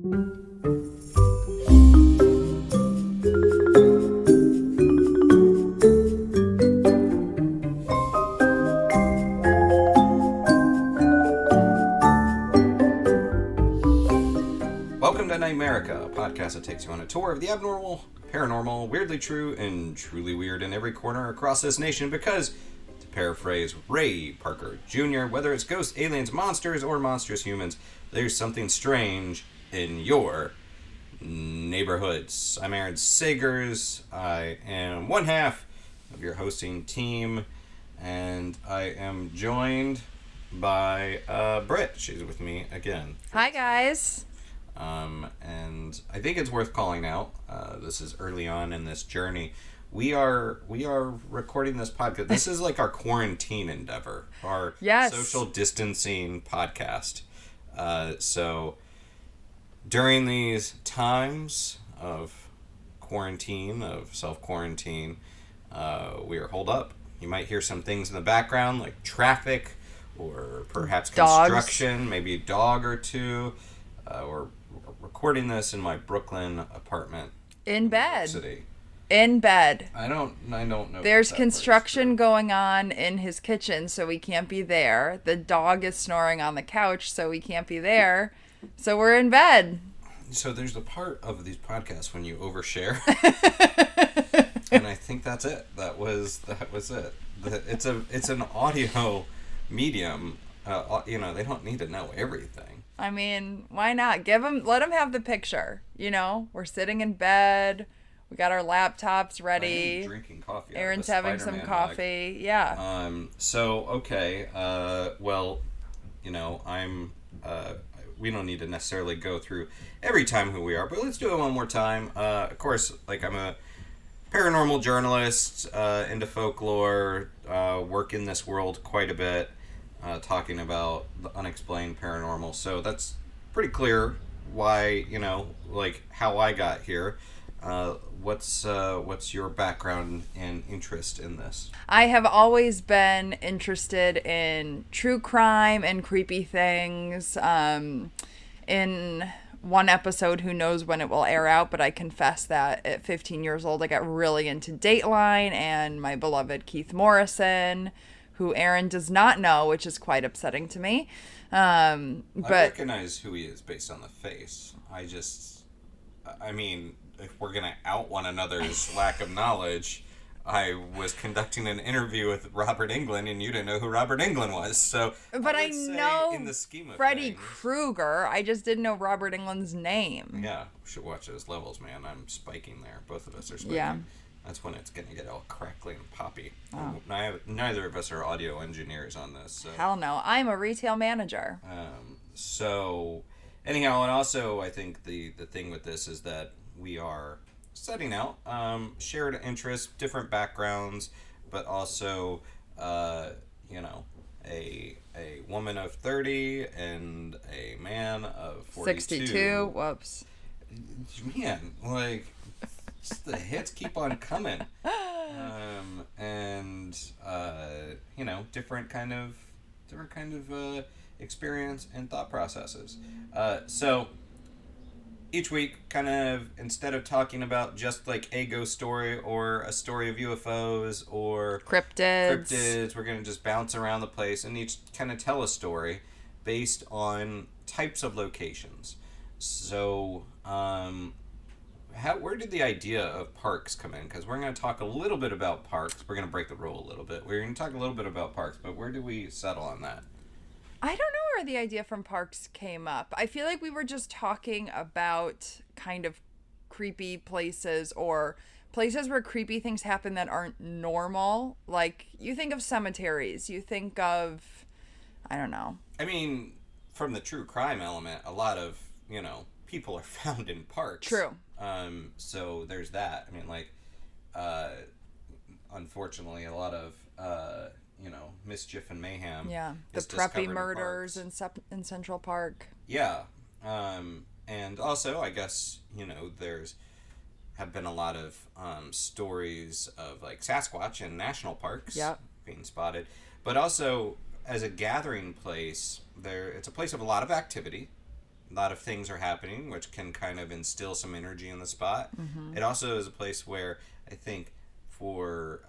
Welcome to NightMerica, a podcast that takes you on a tour of the abnormal, paranormal, weirdly true, and truly weird in every corner across this nation because, to paraphrase Ray Parker Jr., whether it's ghosts, aliens, monsters, or monstrous humans, there's something strange in your neighborhoods. I'm Aaron Sagers. I am one half of your hosting team, and I am joined by Britt. She's with me again. Hi, guys. And I think it's worth calling out. This is early on in this journey. We are recording this podcast. This is like our quarantine endeavor, our social distancing podcast. So during these times of quarantine, of self-quarantine, we are holed up. You might hear some things in the background like traffic or perhaps construction, dogs. Maybe a dog or two. We're recording this in my Brooklyn apartment. In bed. City. In bed. I don't know. There's construction going on in his kitchen, so we can't be there. The dog is snoring on the couch, so we can't be there. So we're in bed. So there's the part of these podcasts when you overshare. And I think that's it. That was it. It's an audio medium. They don't need to know everything. I mean, why not? Let them have the picture. We're sitting in bed. We got our laptops ready. I am drinking coffee. Aaron's having some coffee. Yeah. So okay. We don't need to necessarily go through every time who we are, but let's do it one more time. Of course, I'm a paranormal journalist, into folklore, work in this world quite a bit. Talking about the unexplained paranormal. So that's pretty clear why, how I got here. What's your background and interest in this? I have always been interested in true crime and creepy things. In one episode, who knows when it will air out, but I confess that at 15 years old, I got really into Dateline and my beloved Keith Morrison, who Aaron does not know, which is quite upsetting to me. But I recognize who he is based on the face. If we're going to out one another's lack of knowledge, I was conducting an interview with Robert Englund, and you didn't know who Robert Englund was. So, but I know in the scheme of Freddy things, Krueger. I just didn't know Robert Englund's name. Yeah, we should watch those levels, man. I'm spiking there. Both of us are spiking. Yeah. That's when it's going to get all crackly and poppy. Oh. Neither of us are audio engineers on this. So. Hell no. I'm a retail manager. So, anyhow, and also I think the thing with this is that we are setting out shared interests, different backgrounds, but also, a woman of 30 and a man of 42. 62. Whoops. Man, the hits keep on coming, different kind of experience and thought processes. So each week, kind of instead of talking about just a ghost story or a story of UFOs or cryptids, we're gonna just bounce around the place and each kind of tell a story based on types of locations. So, where did the idea of parks come in? Because we're going to talk a little bit about parks. We're going to break the rule a little bit. We're going to talk a little bit about parks, but where do we settle on that? I don't know where the idea from parks came up. I feel like we were just talking about kind of creepy places or places where creepy things happen that aren't normal. Like, you think of cemeteries. You think of, I don't know. I mean, from the true crime element, a lot of, people are found in parks. True. So there's that. I mean, unfortunately, a lot of, mischief and mayhem. Yeah, the preppy murders in Central Park. Yeah. And also, I guess, there's have been a lot of stories of, Sasquatch in national parks being spotted. But also, as a gathering place, it's a place of a lot of activity. a lot of things are happening, which can kind of instill some energy in the spot. Mm-hmm. It also is a place where I think for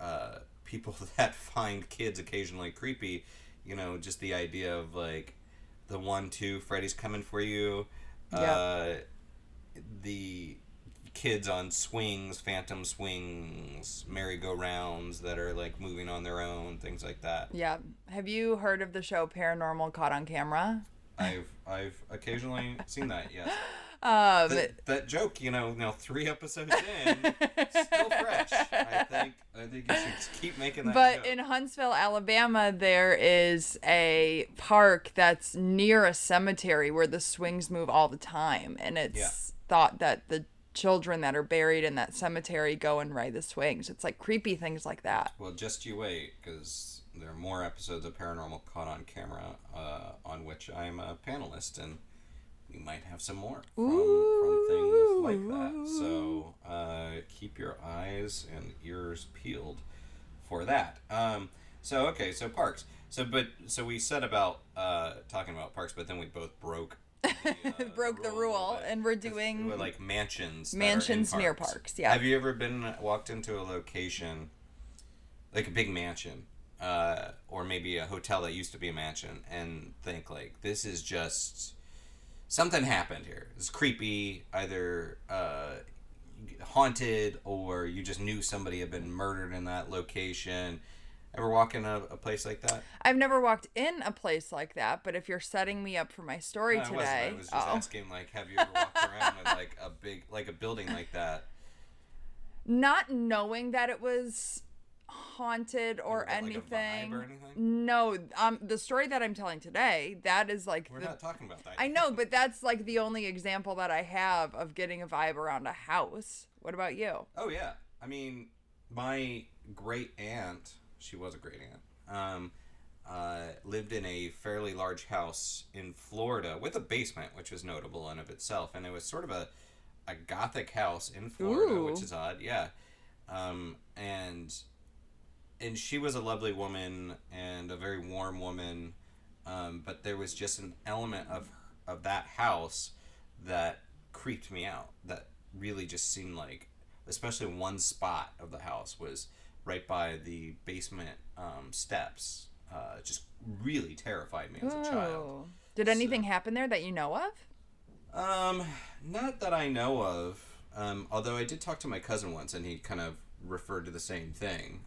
people that find kids occasionally creepy, just the idea of like the 1-2 Freddy's coming for you, the kids on swings, phantom swings, merry-go-rounds that are like moving on their own, things like that. Yeah. Have you heard of the show Paranormal Caught on Camera? I've occasionally seen that, yes. That joke, 3 episodes in, still fresh. I think you should keep making that But joke. in Huntsville, Alabama, there is a park that's near a cemetery where the swings move all the time, and it's thought that the children that are buried in that cemetery go and ride the swings. It's like creepy things like that. Well, just you wait, because there are more episodes of Paranormal Caught on Camera on which I am a panelist, and we might have some more from things like that. So keep your eyes and ears peeled for that. So parks. So we said about talking about parks, but then we both broke the rule, and we're doing like mansions near parks. Yeah. Have you ever walked into a location like a big mansion, or maybe a hotel that used to be a mansion, and think like, this is just something happened here? It's creepy, either haunted, or you just knew somebody had been murdered in that location. Ever walk in a place like that? I've never walked in a place like that, but if you're setting me up for my story today... I was just asking, like, have you ever walked around with, like, a building like that? Not knowing that it was haunted or anything. Like a vibe or anything? No, the story that I'm telling today, that is like... We're not talking about that. I know, but that's like the only example that I have of getting a vibe around a house. What about you? Oh, yeah. I mean, my great aunt... She was a great aunt. Lived in a fairly large house in Florida with a basement, which was notable in of itself. And it was sort of a gothic house in Florida, Ooh. which is odd. Yeah. And she was a lovely woman and a very warm woman. But there was just an element of that house that creeped me out. That really just seemed like, especially one spot of the house was right by the basement steps. Just really terrified me as a child. Did anything happen there that you know of? Not that I know of. Although I did talk to my cousin once, and he kind of referred to the same thing.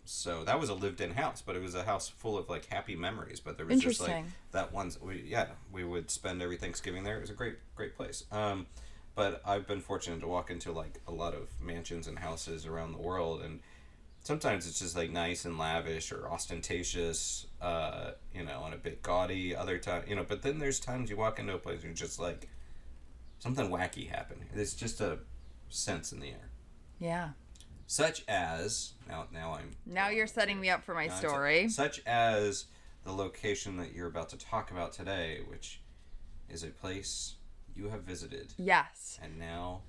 So that was a lived-in house, but it was a house full of like happy memories. But there was just like that one. We would spend every Thanksgiving there. It was a great place. But I've been fortunate to walk into like a lot of mansions and houses around the world, and sometimes it's just like nice and lavish or ostentatious, and a bit gaudy. Other time, but then there's times you walk into a place and you're just like, something wacky happened. There's just a sense in the air. Yeah. Such as now you're setting me up for my story. Such as the location that you're about to talk about today, which is a place you have visited. Yes. And now,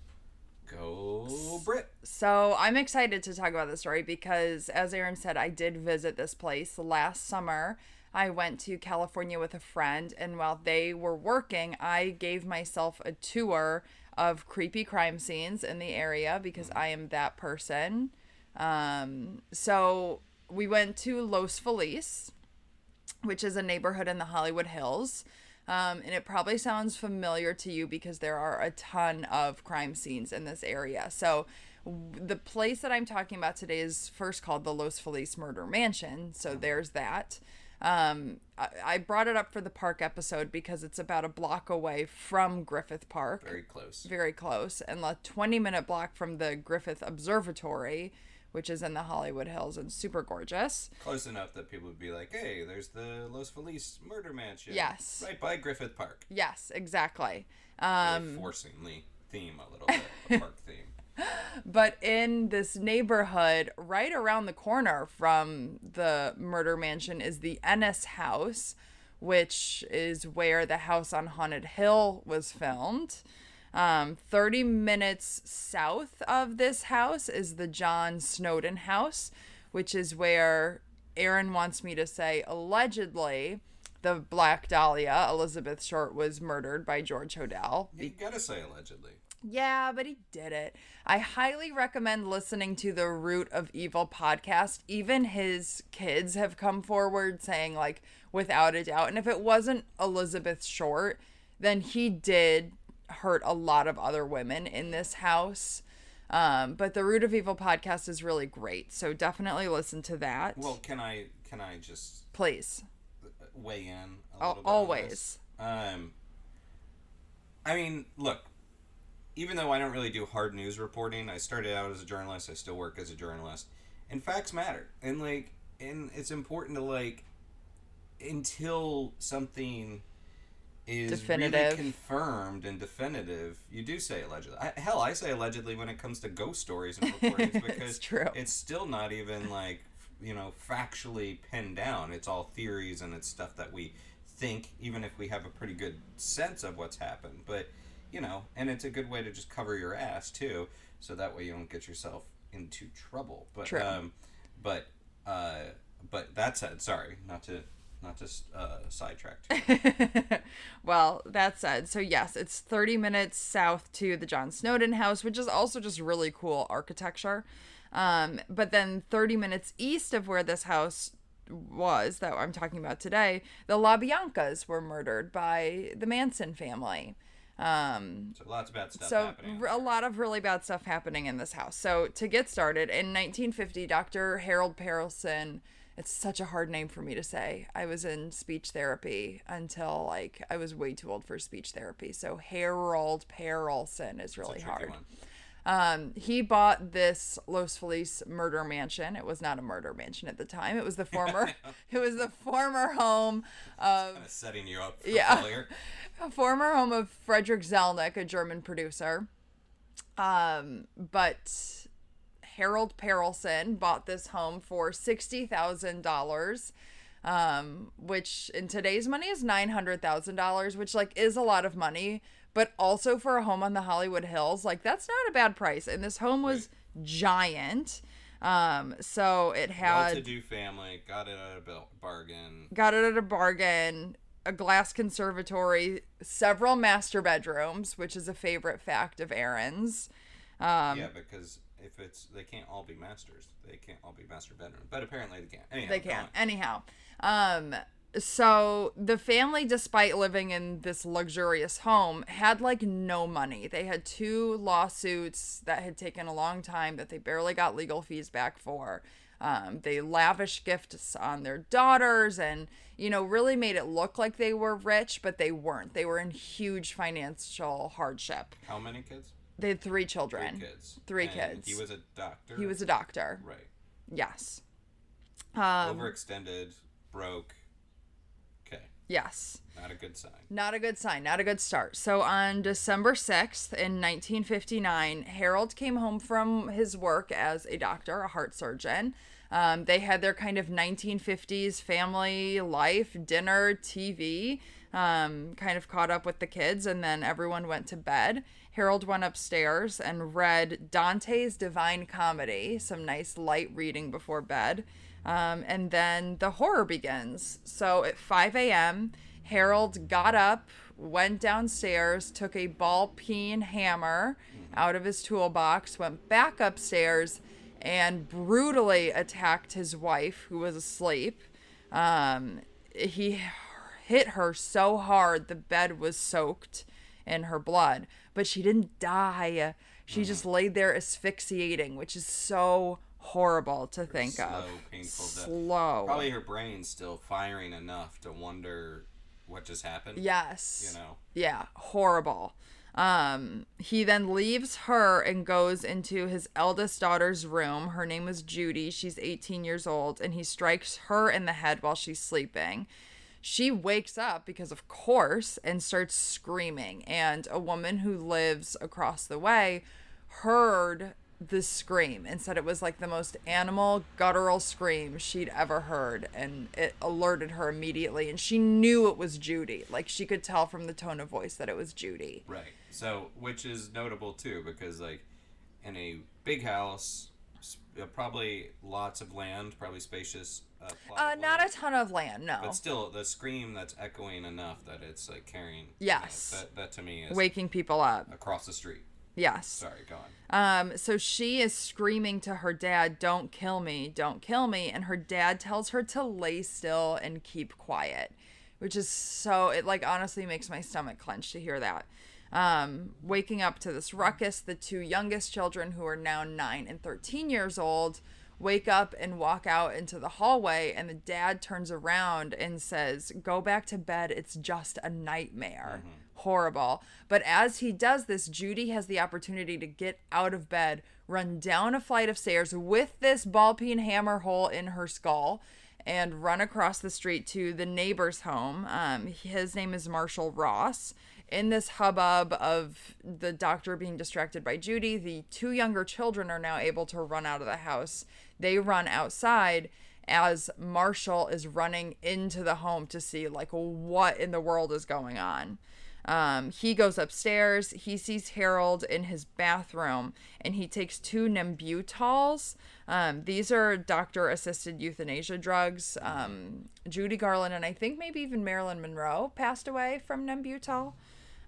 go Britt. So I'm excited to talk about this story because, as Aaron said, I did visit this place last summer. I went to California with a friend, and while they were working, I gave myself a tour of creepy crime scenes in the area because I am that person. So we went to Los Feliz, which is a neighborhood in the Hollywood Hills. And it probably sounds familiar to you because there are a ton of crime scenes in this area. So the place that I'm talking about today is first called the Los Feliz Murder Mansion. So there's that. I brought it up for the park episode because it's about a block away from Griffith Park. Very close. Very close. And a 20-minute block from the Griffith Observatory, which is in the Hollywood Hills and super gorgeous. Close enough that people would be like, hey, there's the Los Feliz Murder Mansion. Yes. Right by Griffith Park. Yes, exactly. Really forcing the theme a little bit, the park theme. But in this neighborhood, right around the corner from the murder mansion is the Ennis House, which is where the House on Haunted Hill was filmed. 30 minutes south of this house is the John Snowden house, which is where Aaron wants me to say allegedly the Black Dahlia, Elizabeth Short, was murdered by George Hodel. You gotta say allegedly. Yeah, but he did it. I highly recommend listening to the Root of Evil podcast. Even his kids have come forward saying, like, without a doubt. And if it wasn't Elizabeth Short, then he did hurt a lot of other women in this house. But the Root of Evil podcast is really great. So definitely listen to that. Well, can I just... Please. Weigh in a little bit always. I mean, look, even though I don't really do hard news reporting, I started out as a journalist, I still work as a journalist, and facts matter. And it's important to, like, until something is definitive, really confirmed and definitive, you do say allegedly. I say allegedly when it comes to ghost stories and reportings, because it's still not even, like, factually pinned down. It's all theories, and it's stuff that we think, even if we have a pretty good sense of what's happened. But, and it's a good way to just cover your ass, too, so that way you don't get yourself into trouble. But, True. But that said, sorry, not to sidetrack. Well, that said, so yes, it's 30 minutes south to the John Snowden house, which is also just really cool architecture. But then 30 minutes east of where this house was that I'm talking about today, the LaBiancas were murdered by the Manson family. So lots of bad stuff happening. So a lot of really bad stuff happening in this house. So to get started, in 1950, Dr. Harold Perelson, it's such a hard name for me to say. I was in speech therapy until, like, I was way too old for speech therapy. So Harold Perelson is really hard. One. He bought this Los Feliz murder mansion. It was not a murder mansion at the time. It was the former home of... Kind of setting you up for failure. A former home of Frederick Zelnick, a German producer. But Harold Perelson bought this home for $60,000, which in today's money is $900,000, which, like, is a lot of money. But also for a home on the Hollywood Hills, like, that's not a bad price. And this home was giant. So it had... well-to-do family, got it at a bargain. A glass conservatory, several master bedrooms, which is a favorite fact of Aaron's. Yeah, because they can't all be masters. They can't all be master bedrooms. But apparently they can. Anyhow, they can. Anyhow. So the family, despite living in this luxurious home, had, like, no money. They had 2 lawsuits that had taken a long time that they barely got legal fees back for. They lavished gifts on their daughters and, really made it look like they were rich, but they weren't. They were in huge financial hardship. How many kids? They had 3 children. 3 kids. He was a doctor? He was a doctor. Right. Yes. Overextended, broke. Okay. Yes. Not a good sign. Not a good sign. Not a good start. So on December 6th in 1959, Harold came home from his work as a doctor, a heart surgeon. They had their kind of 1950s family life, dinner, TV, kind of caught up with the kids, and then everyone went to bed. Harold went upstairs and read Dante's Divine Comedy, some nice light reading before bed. And then the horror begins. So at 5 a.m., Harold got up, went downstairs, took a ball-peen hammer out of his toolbox, went back upstairs, and brutally attacked his wife, who was asleep. He hit her so hard the bed was soaked in her blood. But she didn't die. She just laid there asphyxiating, which is so horrible to think of. Slow, painful death. Slow. Probably her brain's still firing enough to wonder what just happened. Yes. Yeah, horrible. He then leaves her and goes into his eldest daughter's room. Her name was Judy. She's 18 years old, and he strikes her in the head while she's sleeping. She wakes up because, of course, and starts screaming. And a woman who lives across the way heard the scream and said it was like the most animal, guttural scream she'd ever heard. And it alerted her immediately. And she knew it was Judy. Like, she could tell from the tone of voice that it was Judy. Right. So, which is notable, too, because, like, in a big house, Probably lots of land, probably spacious plot not a ton of land, no. But still, the scream that's echoing enough that it's like carrying. Yes. That to me is waking people up. Across the street. Yes. Sorry, go on. So she is screaming to her dad, "Don't kill me, don't kill me." And her dad tells her to lay still and keep quiet, which is so, it like honestly makes my stomach clench to hear that. Waking up to this ruckus, the two youngest children, who are now 9 and 13 years old, wake up and walk out into the hallway, and the dad turns around and says, "Go back to bed, it's just a nightmare." Mm-hmm. Horrible. But as he does this, Judy has the opportunity to get out of bed, run down a flight of stairs with this ball peen hammer hole in her skull, and run across the street to the neighbor's home. His name is Marshall Ross. In this hubbub of the doctor being distracted by Judy, the two younger children are now able to run out of the house. They run outside as Marshall is running into the home to see like what in the world is going on. He goes upstairs, he sees Harold in his bathroom, and he takes 2 Nembutals. These are doctor-assisted euthanasia drugs. Judy Garland and I think maybe even Marilyn Monroe passed away from Nembutal.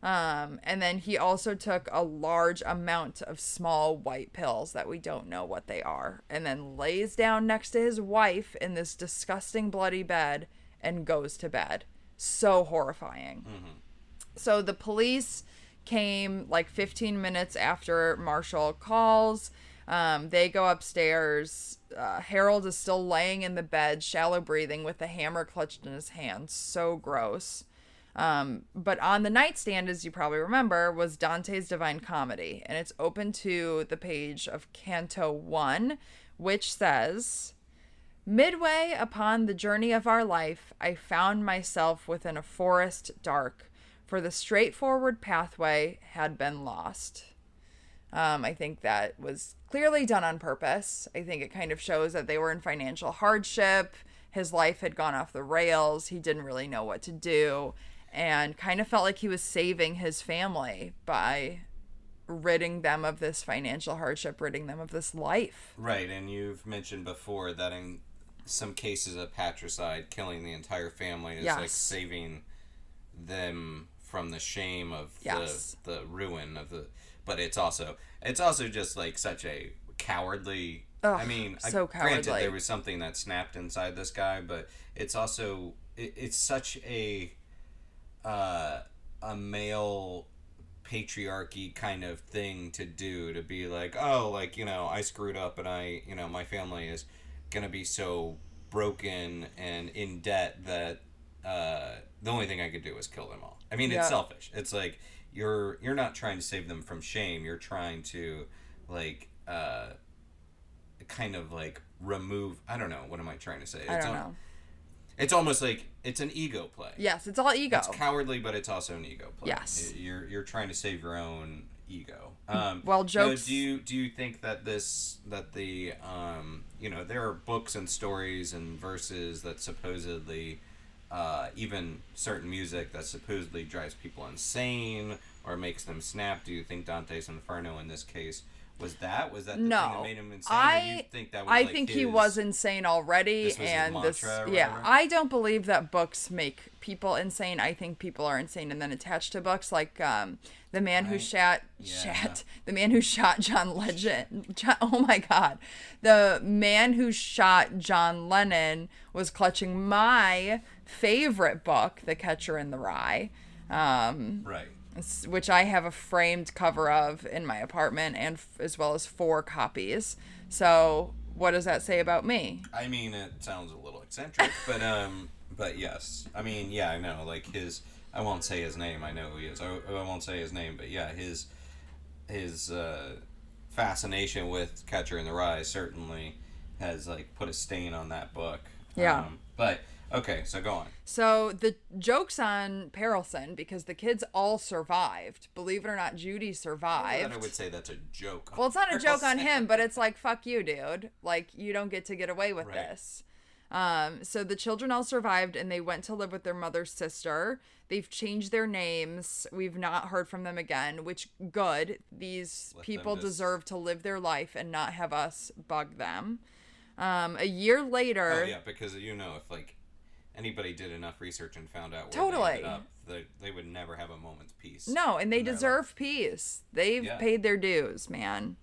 And then he also took a large amount of small white pills that we don't know what they are, and then lays down next to his wife in this disgusting bloody bed and goes to bed. So horrifying. Mm-hmm. So the police came like 15 minutes after Marshall calls. They go upstairs. Harold is still laying in the bed, shallow breathing, with the hammer clutched in his hand. So gross. But on the nightstand, as you probably remember, was Dante's Divine Comedy. And it's open to the page of Canto 1, which says, "Midway upon the journey of our life, I found myself within a forest dark, for the straightforward pathway had been lost." I think that was clearly done on purpose. I think it kind of shows that they were in financial hardship. His life had gone off the rails. He didn't really know what to do, and kind of felt like he was saving his family by ridding them of this financial hardship, ridding them of this life. Right, and you've mentioned before that in some cases of patricide, killing the entire family is like saving them from the shame of the ruin of the, but it's also just like such a cowardly. I mean, so cowardly. Granted, there was something that snapped inside this guy, but it's also it's such a male patriarchy kind of thing to do, to be like, oh, like, you know, I screwed up and I, you know, my family is gonna be so broken and in debt that the only thing I could do is kill them all. I mean, it's selfish. It's like you're not trying to save them from shame. You're trying to like kind of like remove. I don't know. What am I trying to say? I don't know. It's almost like it's an ego play. Yes, it's all ego. It's cowardly, but it's also an ego play. Yes, you're trying to save your own ego. Well, jokes. Do you think that the you know, there are books and stories and verses that supposedly even certain music that supposedly drives people insane or makes them snap? Do you think Dante's Inferno in this case was that the thing that made him insane? Or you think that was I think he was insane already, this was and his mantra, yeah, I don't believe that books make people insane. I think people are insane and then attached to books, like the man who shot John Legend. Oh my God, the man who shot John Lennon was clutching my favorite book, The Catcher in the Rye. Right. Which I have a framed cover of in my apartment, and as well as 4 copies. So what does that say about me? I mean, it sounds a little eccentric, but yes. I mean, yeah, I know. Like I won't say his name. I know who he is. I won't say his name, but yeah, his fascination with Catcher in the Rye certainly has like put a stain on that book. Yeah. But okay, so go on. So the joke's on Perelson because the kids all survived. Believe it or not, Judy survived. I would say that's a joke. Well, it's not a joke on him, but it's like, fuck you, dude. Like, you don't get to get away with this. So the children all survived and they went to live with their mother's sister. They've changed their names. We've not heard from them again, which good. These people deserve to live their life and not have us bug them. A year later... Oh, yeah, because, if, like, anybody did enough research and found out where totally. they ended up, they would never have a moment's peace. No, and they deserve peace. They've paid their dues, man.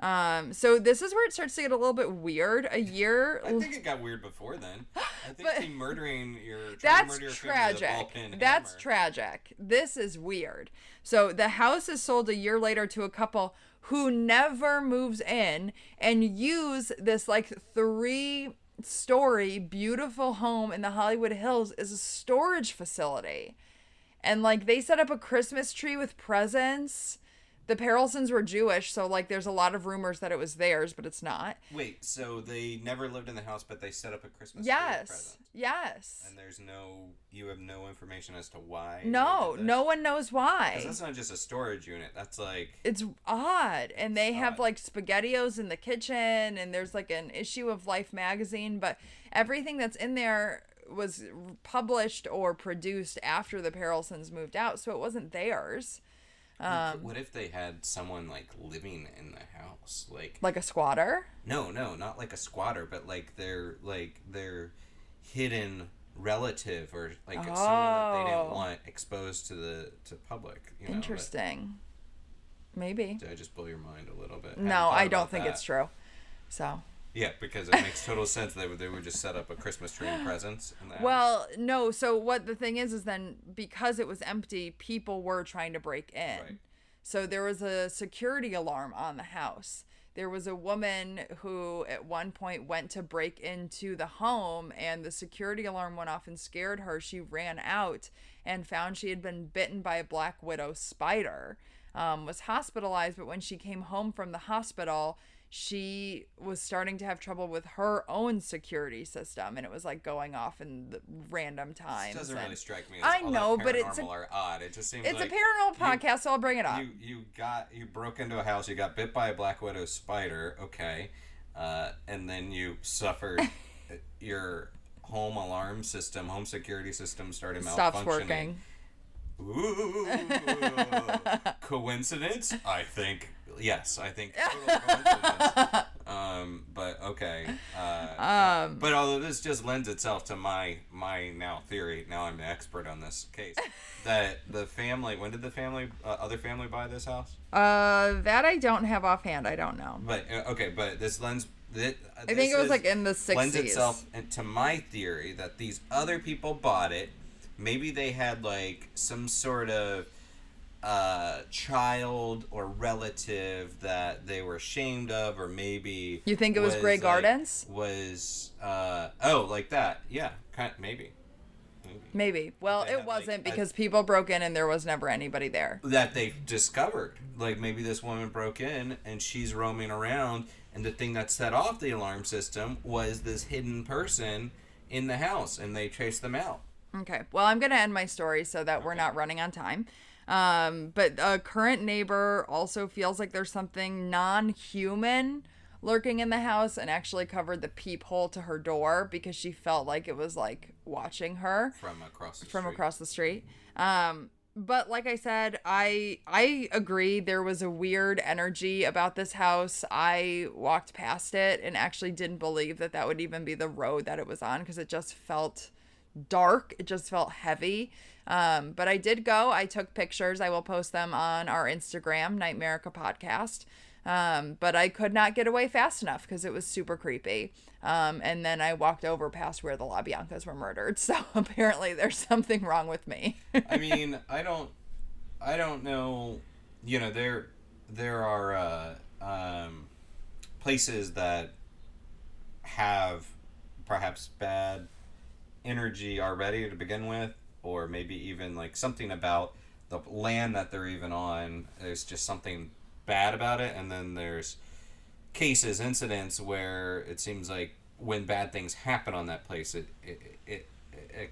So this is where it starts to get a little bit weird. I think it got weird before then. I think the murdering your that's tragic. That's tragic. This is weird. So the house is sold a year later to a couple who never moves in and use this like 3-story beautiful home in the Hollywood Hills as a storage facility. And like they set up a Christmas tree with presents. The Perelsons were Jewish, so, like, there's a lot of rumors that it was theirs, but it's not. Wait, so they never lived in the house, but they set up a Christmas tree with presents? Yes. And you have no information as to why? No, no one knows why. Because that's not just a storage unit, that's like... It's odd, and they have, like, SpaghettiOs in the kitchen, and there's, like, an issue of Life magazine, but everything that's in there was published or produced after the Perelsons moved out, so it wasn't theirs. What if they had someone like living in the house, like a squatter? No, not like a squatter, but like their hidden relative or like someone that they didn't want exposed to public. Interesting. Maybe. Did I just blow your mind a little bit? No, I don't think it's true. So. Yeah, because it makes total sense. They would just set up a Christmas tree and presents in the house. Well, no. So what the thing is then because it was empty, people were trying to break in. Right. So there was a security alarm on the house. There was a woman who at one point went to break into the home and the security alarm went off and scared her. She ran out and found she had been bitten by a black widow spider. Was hospitalized, but when she came home from the hospital, she was starting to have trouble with her own security system, and it was like going off in the random times. It doesn't really strike me as I know, but it's or odd. It just seems it's like a paranormal podcast, so I'll bring it up. You broke into a house, you got bit by a black widow spider, okay, and then you suffered your home security system started malfunctioning. Stops working. Ooh, coincidence? I think total coincidence. But okay. But although this just lends itself to my now theory, now I'm the expert on this case, that the family, when did the other family buy this house? That I don't have offhand. I don't know. But okay, but this lends. I think it was like in the 60s. Lends itself to my theory that these other people bought it. Maybe they had, like, some sort of child or relative that they were ashamed of, or maybe... You think it was Grey Gardens? Like that. Yeah, maybe. Maybe. Well, it wasn't because people broke in and there was never anybody there. That they discovered. Like, maybe this woman broke in and she's roaming around, and the thing that set off the alarm system was this hidden person in the house, and they chased them out. Okay, well, I'm going to end my story so that we're not running on time. But a current neighbor also feels like there's something non-human lurking in the house and actually covered the peephole to her door because she felt like it was, like, watching her. From across the street. But like I said, I agree there was a weird energy about this house. I walked past it and actually didn't believe that would even be the road that it was on because it just felt... dark. It just felt heavy. But I did go. I took pictures. I will post them on our Instagram, NightMerica Podcast. But I could not get away fast enough because it was super creepy. And then I walked over past where the LaBiancas were murdered. So apparently there's something wrong with me. I mean, I don't know. There are places that have perhaps bad energy already to begin with, or maybe even like something about the land that they're even on. There's just something bad about it, and then there's incidents where it seems like when bad things happen on that place, it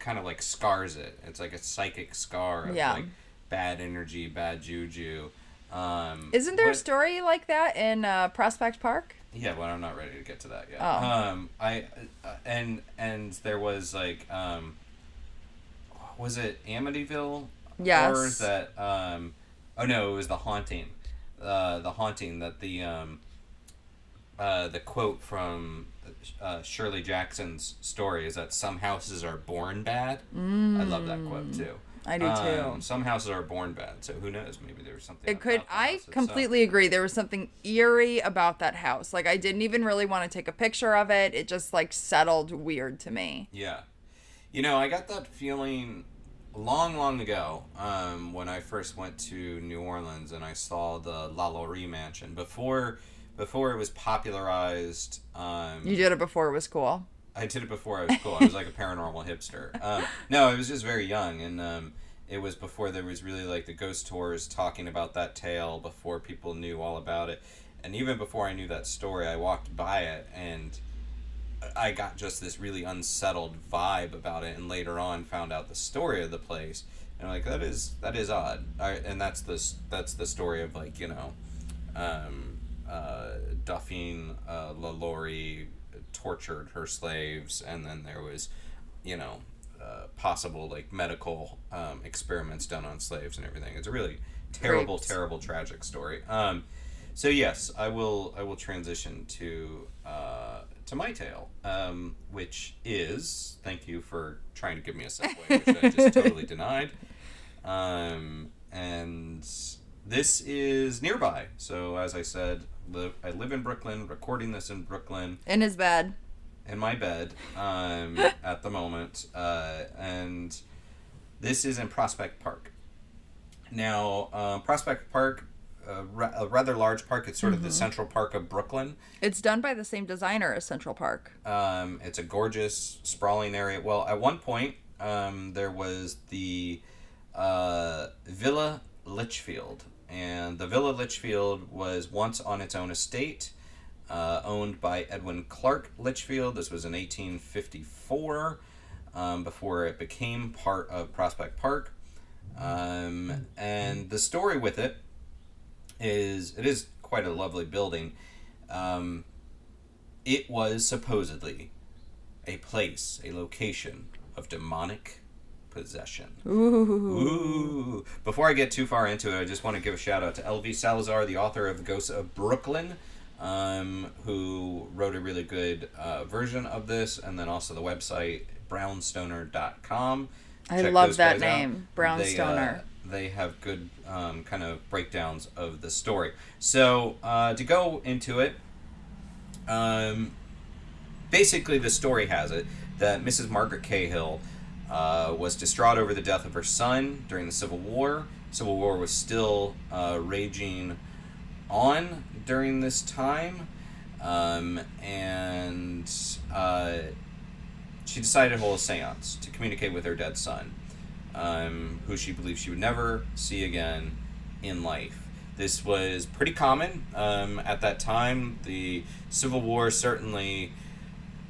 kind of like scars it. It's like a psychic scar of like bad energy, bad juju. Isn't there a story like that in Prospect Park? Yeah, but I'm not ready to get to that yet. Oh. And there was like was it Amityville? Yes. Or is that oh no, it was The Haunting. The Haunting, that the quote from Shirley Jackson's story is that some houses are born bad. I love that quote too. I do too. Some houses are born bad, so who knows? Maybe there was something. It could. I completely agree. There was something eerie about that house. Like, I didn't even really want to take a picture of it. It just like settled weird to me. Yeah, I got that feeling long ago when I first went to New Orleans and I saw the La Laurie Mansion before it was popularized. You did it before it was cool. I did it before I was cool. I was like a paranormal hipster. No, I was just very young, and it was before there was really like the ghost tours talking about that tale, before people knew all about it. And even before I knew that story, I walked by it, and I got just this really unsettled vibe about it, and later on found out the story of the place. And I'm like, that is odd. And that's the story of, like, Duffine LaLaurie tortured her slaves, and then there was possible like medical experiments done on slaves and everything. It's a really terrible tragic story. So yes, I will transition to my tale, which is, thank you for trying to give me a segue, which I just totally denied. And this is nearby. So as I said, I live in Brooklyn, recording this in Brooklyn. In his bed. In my bed, at the moment. And this is in Prospect Park. Now, Prospect Park, a rather large park. It's sort of the Central Park of Brooklyn. It's done by the same designer as Central Park. It's a gorgeous, sprawling area. Well, at one point, there was the Villa Litchfield. And the Villa Litchfield was once on its own estate, owned by Edwin Clark Litchfield. This was in 1854, before it became part of Prospect Park. And the story with it is quite a lovely building. It was supposedly a location of demonic possession. Ooh. Before I get too far into it, I just want to give a shout out to L.V. Salazar, the author of The Ghosts of Brooklyn, who wrote a really good version of this, and then also the website brownstoner.com. I love that name, Brownstoner. They have good kind of breakdowns of the story. So to go into it, basically the story has it that Mrs. Margaret Cahill was distraught over the death of her son during the Civil War. Civil War was still raging on during this time, and she decided to hold a seance to communicate with her dead son, who she believed she would never see again in life. This was pretty common at that time. The Civil War certainly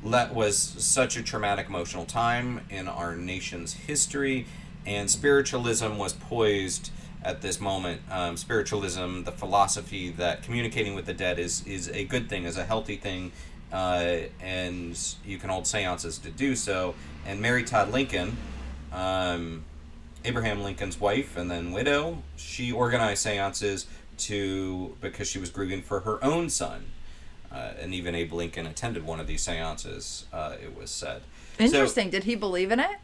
was such a traumatic, emotional time in our nation's history, and spiritualism was poised at this moment. Spiritualism, the philosophy that communicating with the dead is a good thing, is a healthy thing, and you can hold seances to do so. And Mary Todd Lincoln, Abraham Lincoln's wife and then widow, she organized seances because she was grieving for her own son. And even Abe Lincoln attended one of these seances, it was said. Interesting. Did he believe in it?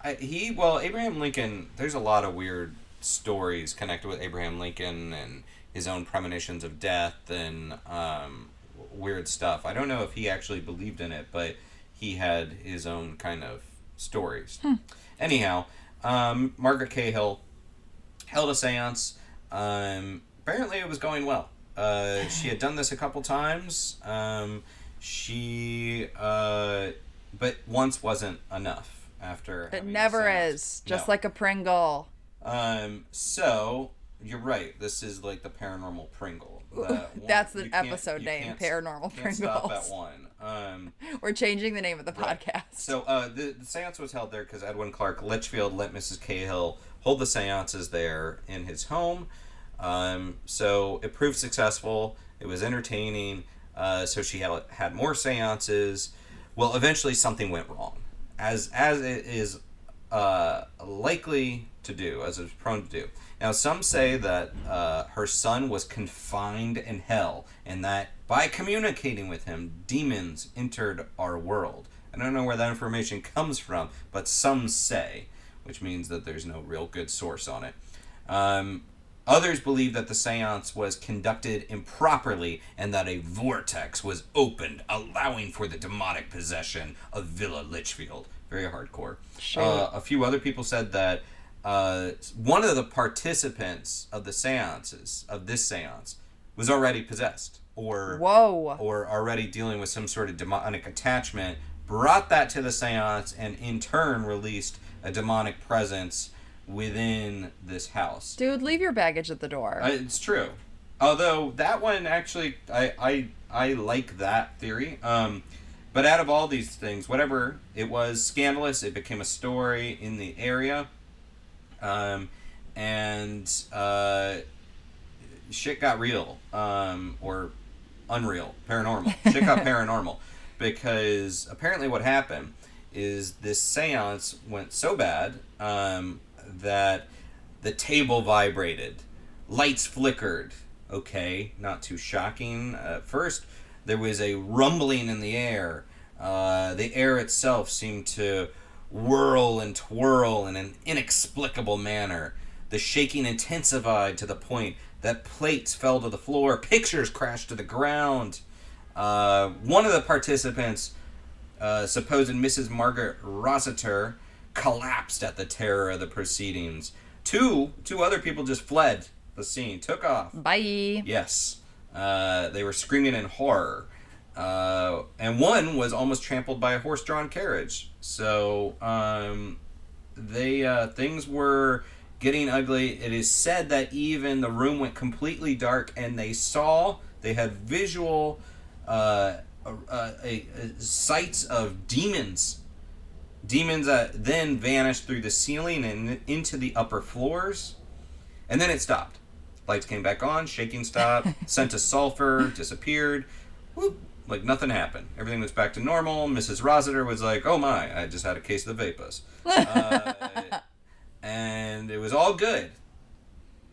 Abraham Lincoln, there's a lot of weird stories connected with Abraham Lincoln and his own premonitions of death and weird stuff. I don't know if he actually believed in it, but he had his own kind of stories. Anyhow, Margaret Cahill held a seance. Apparently it was going well. She had done this a couple times. But once wasn't enough. After it never is, just like a Pringle. So you're right. This is like the paranormal Pringle. That's the episode name, Paranormal Pringles. Stop at one. We're changing the name of the podcast. So the seance was held there because Edwin Clark Litchfield let Mrs. Cahill hold the seances there in his home. So it proved successful. It was entertaining. So she had more seances. Well, eventually something went wrong, as it is likely to do, as it's prone to do. Now, some say that her son was confined in hell, and that by communicating with him, demons entered our world. I don't know where that information comes from, but some say, which means that there's no real good source on it. Others believe that the seance was conducted improperly and that a vortex was opened, allowing for the demonic possession of Villa Litchfield. Very hardcore. Sure. A few other people said that one of the participants of this seance was already possessed or already dealing with some sort of demonic attachment, brought that to the seance, and in turn released a demonic presence within this house. Dude, leave your baggage at the door. It's true. Although that one actually, I like that theory. But out of all these things, whatever, it was scandalous. It became a story in the area. And shit got real. Or unreal. Paranormal. Shit got paranormal. Because apparently what happened is this seance went so bad that the table vibrated. Lights flickered. Okay, not too shocking. First, there was a rumbling in the air. The air itself seemed to whirl and twirl in an inexplicable manner. The shaking intensified to the point that plates fell to the floor. Pictures crashed to the ground. One of the participants, supposed Mrs. Margaret Rossiter, collapsed at the terror of the proceedings. Two other people just fled the scene, took off. Bye. Yes. They were screaming in horror. And one was almost trampled by a horse-drawn carriage. So, things were getting ugly. It is said that even the room went completely dark, and they had visual sights of demons that then vanished through the ceiling and into the upper floors, and then it stopped. Lights came back on, shaking stopped, scent of sulfur disappeared, whoop, like nothing happened. Everything was back to normal. Mrs. Rossiter was like, oh my, I just had a case of the vapors. And it was all good.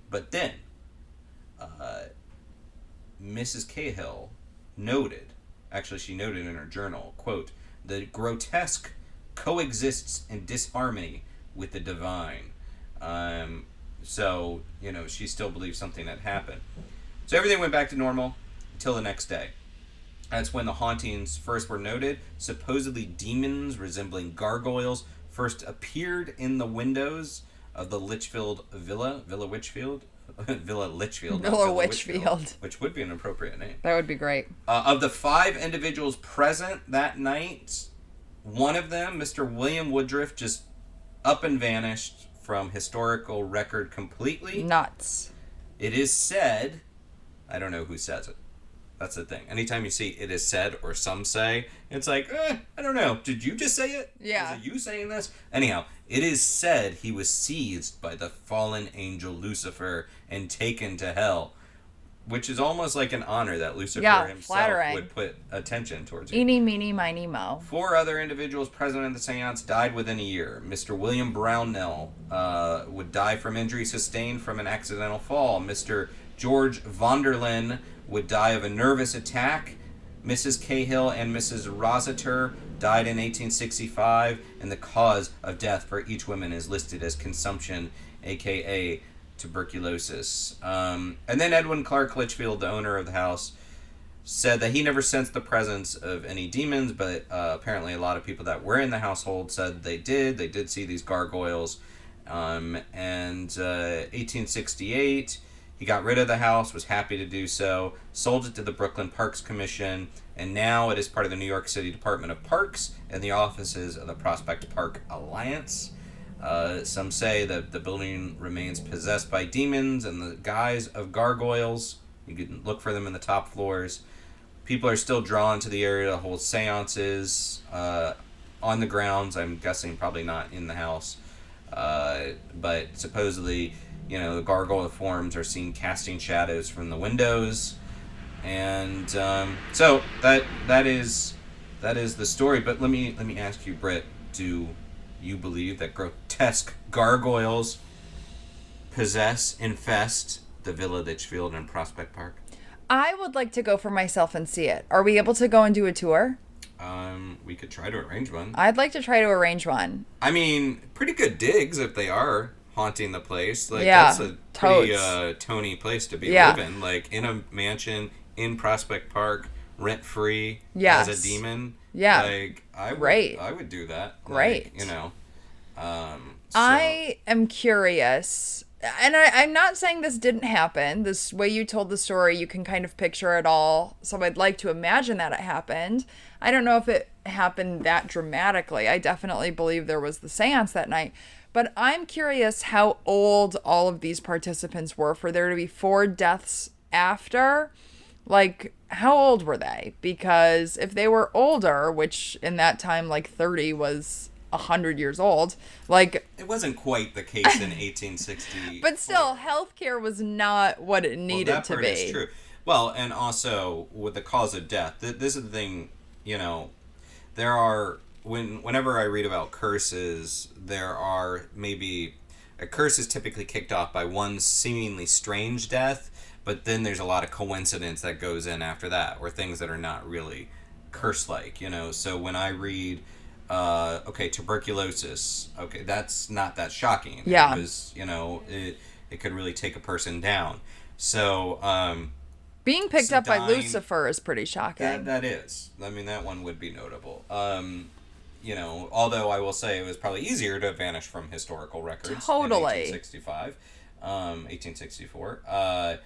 But then Mrs. Cahill noted in her journal, quote, the grotesque coexists in disharmony with the divine. So, she still believes something had happened. So everything went back to normal until the next day. That's when the hauntings first were noted. Supposedly demons resembling gargoyles first appeared in the windows of the Litchfield Villa Litchfield, which would be an appropriate name. That would be great. Of the 5 individuals present that night, one of them, Mr. William Woodruff, just up and vanished from historical record completely. Nuts. It is said, I don't know who says it. That's the thing. Anytime you see it is said or some say, it's like, I don't know. Did you just say it? Yeah. Is it you saying this? Anyhow, it is said he was seized by the fallen angel Lucifer and taken to hell, which is almost like an honor that Lucifer himself flattering. Would put attention towards you. Eeny, meeny, miny, mo. 4 other individuals present in the seance died within a year. Mr. William Brownell would die from injuries sustained from an accidental fall. Mr. George Vonderlin would die of a nervous attack. Mrs. Cahill and Mrs. Rossiter died in 1865, and the cause of death for each woman is listed as consumption, a.k.a. tuberculosis. And then Edwin Clark Litchfield, the owner of the house, said that he never sensed the presence of any demons, but apparently a lot of people that were in the household said they did. They did see these gargoyles. And 1868... he got rid of the house, was happy to do so, sold it to the Brooklyn Parks Commission, and now it is part of the New York City Department of Parks and the offices of the Prospect Park Alliance. Some say that the building remains possessed by demons in the guise of gargoyles. You can look for them in the top floors. People are still drawn to the area to hold seances on the grounds. I'm guessing probably not in the house. But supposedly, the gargoyle forms are seen casting shadows from the windows, and so that is the story. But let me ask you, Britt, do you believe that grotesque gargoyles infest the Villa Litchfield and Prospect Park? I would like to go for myself and see it. Are we able to go and do a tour? We could try to arrange one. I'd like to try to arrange one. I mean, pretty good digs if they are haunting the place. Like, that's a pretty Tony place to be living. Like, in a mansion in Prospect Park, rent free, as a demon. Yeah. Like, I would do that. Great. Like, I am curious, and I'm not saying this didn't happen. This way you told the story, you can kind of picture it all. So I'd like to imagine that it happened. I don't know if it happened that dramatically. I definitely believe there was the seance that night. But I'm curious how old all of these participants were for there to be 4 deaths after. Like, how old were they? Because if they were older, which in that time, like 30 was 100 years old, like, it wasn't quite the case in 1860. But still, healthcare was not what it needed to be. That part is true. Well, and also with the cause of death, this is the thing. There are whenever I read about curses, there are maybe a curse is typically kicked off by one seemingly strange death, but then there's a lot of coincidence that goes in after that, or things that are not really curse-like. So when I read. Tuberculosis. Okay, that's not that shocking. Yeah. It was, it could really take a person down. So, being picked up by Lucifer is pretty shocking. That is. I mean, that one would be notable. Although I will say it was probably easier to vanish from historical records. Totally. In 1864.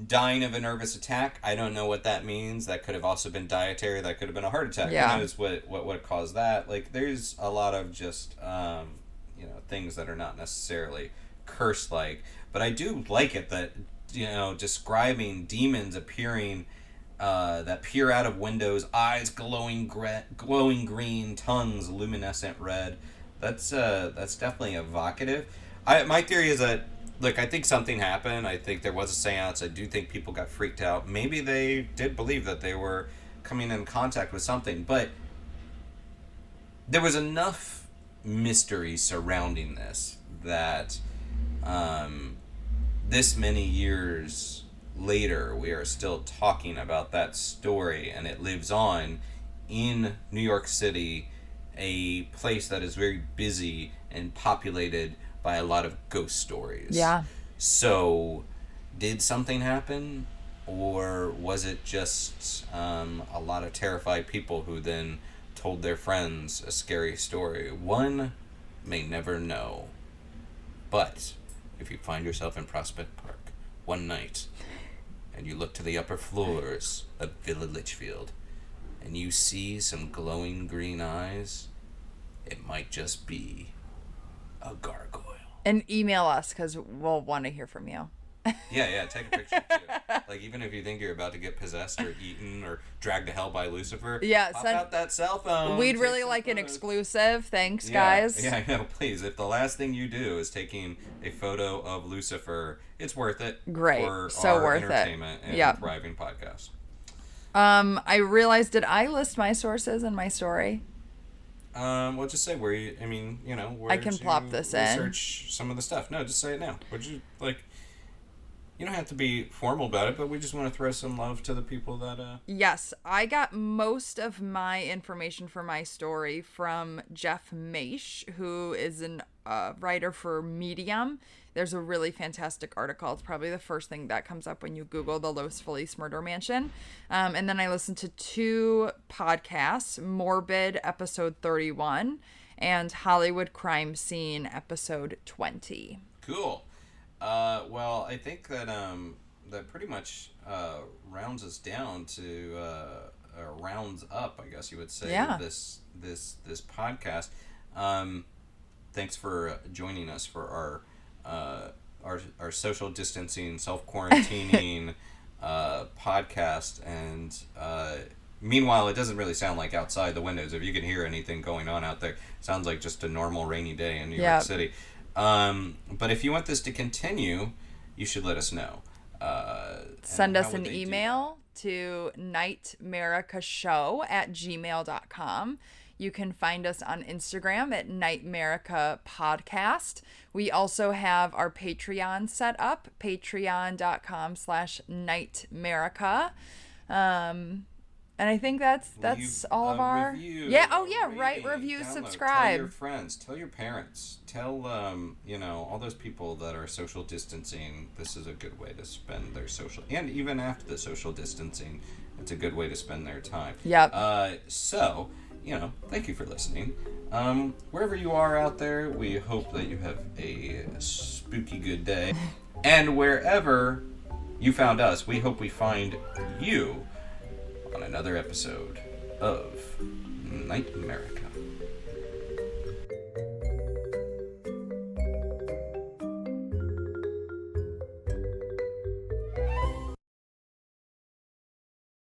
Dying of a nervous attack, I don't know what that means. That could have also been dietary. That could have been a heart attack. Yeah. Who knows what caused that? Like, there's a lot of just things that are not necessarily curse-like. But I do like it that describing demons appearing that peer out of windows, eyes glowing green, tongues luminescent red. That's definitely evocative. My theory is that. Look, I think something happened. I think there was a seance. I do think people got freaked out. Maybe they did believe that they were coming in contact with something. But there was enough mystery surrounding this that this many years later, we are still talking about that story. And it lives on in New York City, a place that is very busy and populated by a lot of ghost stories. Yeah. So, did something happen? Or was it just a lot of terrified people who then told their friends a scary story? One may never know. But, if you find yourself in Prospect Park one night, and you look to the upper floors of Villa Litchfield, and you see some glowing green eyes, it might just be a gargoyle. And email us, because we'll want to hear from you. Yeah, take a picture too. Like, even if you think you're about to get possessed or eaten or dragged to hell by Lucifer, pop out that cell phone. We'd really like an exclusive. Thanks, guys. Yeah, I know. Please, if the last thing you do is taking a photo of Lucifer, it's worth it. Great. For so our worth entertainment it. and thriving podcast. I realized, did I list my sources in my story? Well, just say where you. I mean, where I can plop this in. Research some of the stuff. No, just say it now. Would you like? You don't have to be formal about it, but we just want to throw some love to the people that. Yes, I got most of my information for my story from Jeff Maish, who is a writer for Medium. There's a really fantastic article. It's probably the first thing that comes up when you Google the Los Feliz murder mansion. And then I listened to 2 podcasts, Morbid, episode 31, and Hollywood Crime Scene, episode 20. Cool. Well, I think that that pretty much rounds us down to rounds up, I guess you would say. Yeah. This podcast. Thanks for joining us for our social distancing, self-quarantining podcast, and Meanwhile, it doesn't really sound like outside the windows. If you can hear anything going on out there, it sounds like just a normal rainy day in New York City. But if you want this to continue, you should let us know. Send us an email to nightmericashow@gmail.com. You can find us on Instagram at NightMerica Podcast. We also have our Patreon set up, patreon.com/NightMerica. And I think that's all of our review, review, download, subscribe. Tell your friends, tell your parents, tell all those people that are social distancing. This is a good way to spend their social, and even after the social distancing, it's a good way to spend their time. Yep. So, thank you for listening. Wherever you are out there, we hope that you have a spooky good day. And wherever you found us, we hope we find you on another episode of NightMerica.